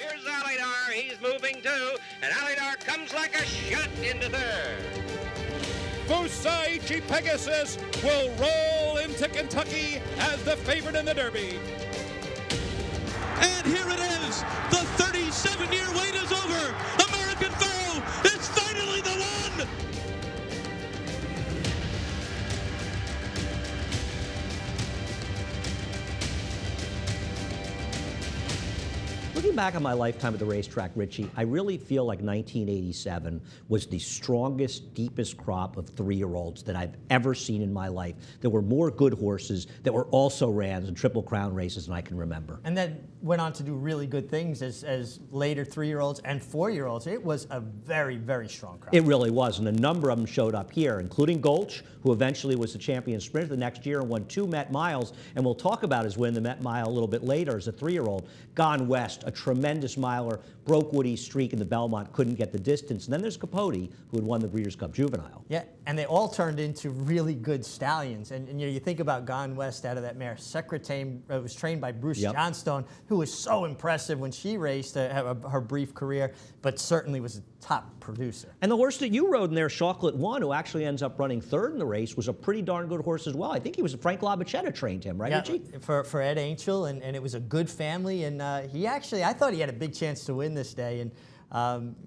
Here's Alidar. He's moving too, and Alidar comes like a shot into third. Fusaichi Pegasus will roll into Kentucky as the favorite in the Derby. And here it is. The 37-year wait is over. American Pharoah is finally the one. Looking back on my lifetime at the racetrack, Richie, I really feel like 1987 was the strongest, deepest crop of three-year-olds that I've ever seen in my life. There were more good horses that were also ran in Triple Crown races than I can remember. And then went on to do really good things as later three-year-olds and four-year-olds. It was a very, very strong crop. It really was, and a number of them showed up here, including Gulch, who eventually was the champion sprinter the next year and won 2 Met Miles, and we'll talk about his win the Met Mile a little bit later as a three-year-old. Gone West, a tremendous miler, broke Woody's streak in the Belmont, couldn't get the distance. And then there's Capote, who had won the Breeders' Cup Juvenile. Yeah, and they all turned into really good stallions. And you know, you think about Gone West out of that mare. Secretame was trained by Bruce Johnstone, who was so impressive when she raced her brief career, but certainly was a top producer. And the horse that you rode in there, Chocolate One, who actually ends up running third in the race, was a pretty darn good horse as well. I think he was Frank Labachetta trained him, right, Richie? For Ed Angel, and it was a good family. And he actually, I thought he had a big chance to win this day. And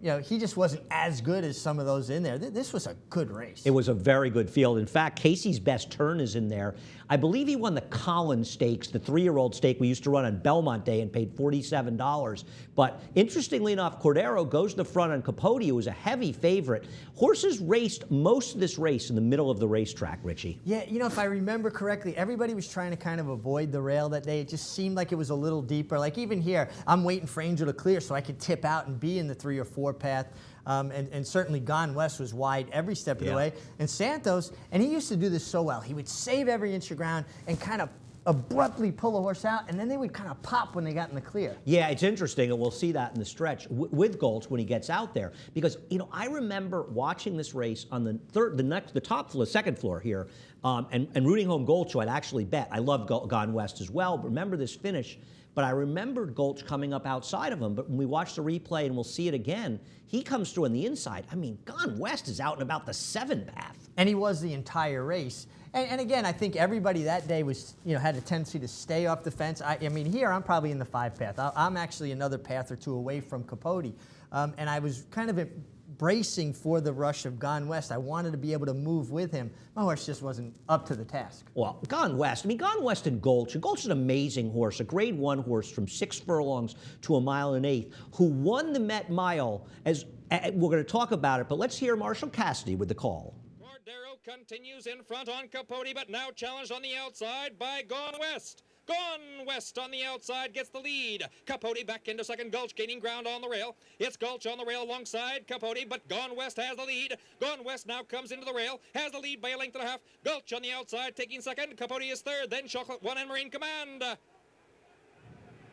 you know, he just wasn't as good as some of those in there. This was a good race. It was a very good field. In fact, Casey's Best Turn is in there. I believe he won the Collins Stakes, the three-year-old stake we used to run on Belmont Day and paid $47. But interestingly enough, Cordero goes to the front on Capote, who was a heavy favorite. Horses raced most of this race in the middle of the racetrack, Richie. Yeah, you know, if I remember correctly, everybody was trying to kind of avoid the rail that day. It just seemed like it was a little deeper. Like even here, I'm waiting for Angel to clear so I could tip out and be in the 3 or 4 path. And certainly Gone West was wide every step of the way. And Santos, and he used to do this so well, he would save every inch of ground and kind of abruptly pull a horse out, and then they would kind of pop when they got in the clear. Yeah, it's interesting, and we'll see that in the stretch with Gulch when he gets out there. Because, you know, I remember watching this race on the top floor, second floor here, and rooting home Gulch, who I'd actually bet. I love Gone West as well, but remember this finish. But I remembered Gulch coming up outside of him. But when we watch the replay, and we'll see it again, he comes through on the inside. I mean, Gone West is out and about the 7 path. And he was the entire race. And again, I think everybody that day was, you know, had a tendency to stay off the fence. I mean, here I'm probably in the 5 path. I'm actually another path or 2 away from Capote. And I was kind of bracing for the rush of Gone West. I wanted to be able to move with him. My horse just wasn't up to the task. Well, Gone West, I mean, Gone West and Gulch is an amazing horse, a grade 1 horse from 6 furlongs to 1 1/8, who won the Met Mile. As we're going to talk about it, but let's hear Marshall Cassidy with the call. Cordero continues in front on Capote, but now challenged on the outside by Gone West. Gone West on the outside gets the lead. Capote back into second. Gulch gaining ground on the rail. It's Gulch on the rail alongside Capote, but Gone West has the lead. Gone West now comes into the rail, has the lead by a length and a half. Gulch on the outside taking second. Capote is third, then Chocolate One and Marine Command.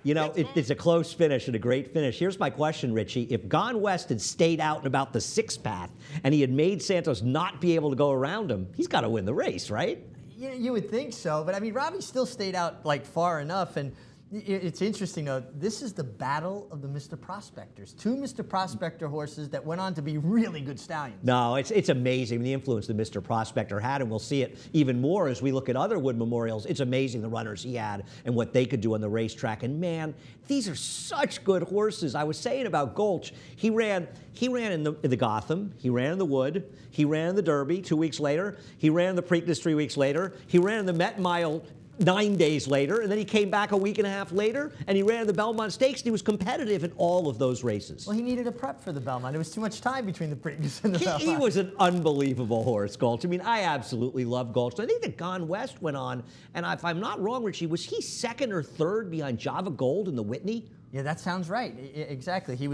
You know, it's a close finish and a great finish. Here's my question, Richie. If Gone West had stayed out in about the 6 path and he had made Santos not be able to go around him, he's got to win the race, right? You would think so, but I mean, Robbie still stayed out like far enough, and it's interesting though. This is the battle of the Mr. Prospectors. 2 Mr. Prospector horses that went on to be really good stallions. No, it's amazing the influence that Mr. Prospector had, and we'll see it even more as we look at other Wood Memorials. It's amazing the runners he had and what they could do on the racetrack. And man, these are such good horses. I was saying about Gulch, he ran in the Gotham, he ran in the Wood, he ran in the Derby 2 weeks later, he ran in the Preakness 3 weeks later, he ran in the Met Mile 9 days later, and then he came back a week and a half later, and he ran the Belmont Stakes, and he was competitive in all of those races. Well, he needed a prep for the Belmont. There was too much time between the Preakness and the Belmont. He was an unbelievable horse, Gulch. I mean, I absolutely love Gulch. I think that Gone West went on, and if I'm not wrong, Richie, was he 2nd or 3rd behind Java Gold in the Whitney? Yeah, that sounds right. Exactly. He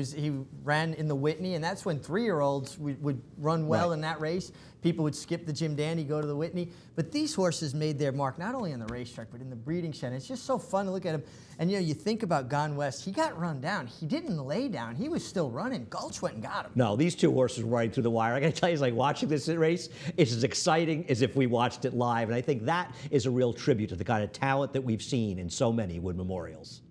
ran in the Whitney, and that's when 3-year-olds would run well in that race. People would skip the Jim Dandy, go to the Whitney. But these horses made their mark not only on the racetrack, but in the breeding shed. It's just so fun to look at him. And, you know, you think about Gone West. He got run down. He didn't lay down. He was still running. Gulch went and got him. No, these 2 horses were running through the wire. I got to tell you, it's like watching this race. It's as exciting as if we watched it live. And I think that is a real tribute to the kind of talent that we've seen in so many Wood Memorials.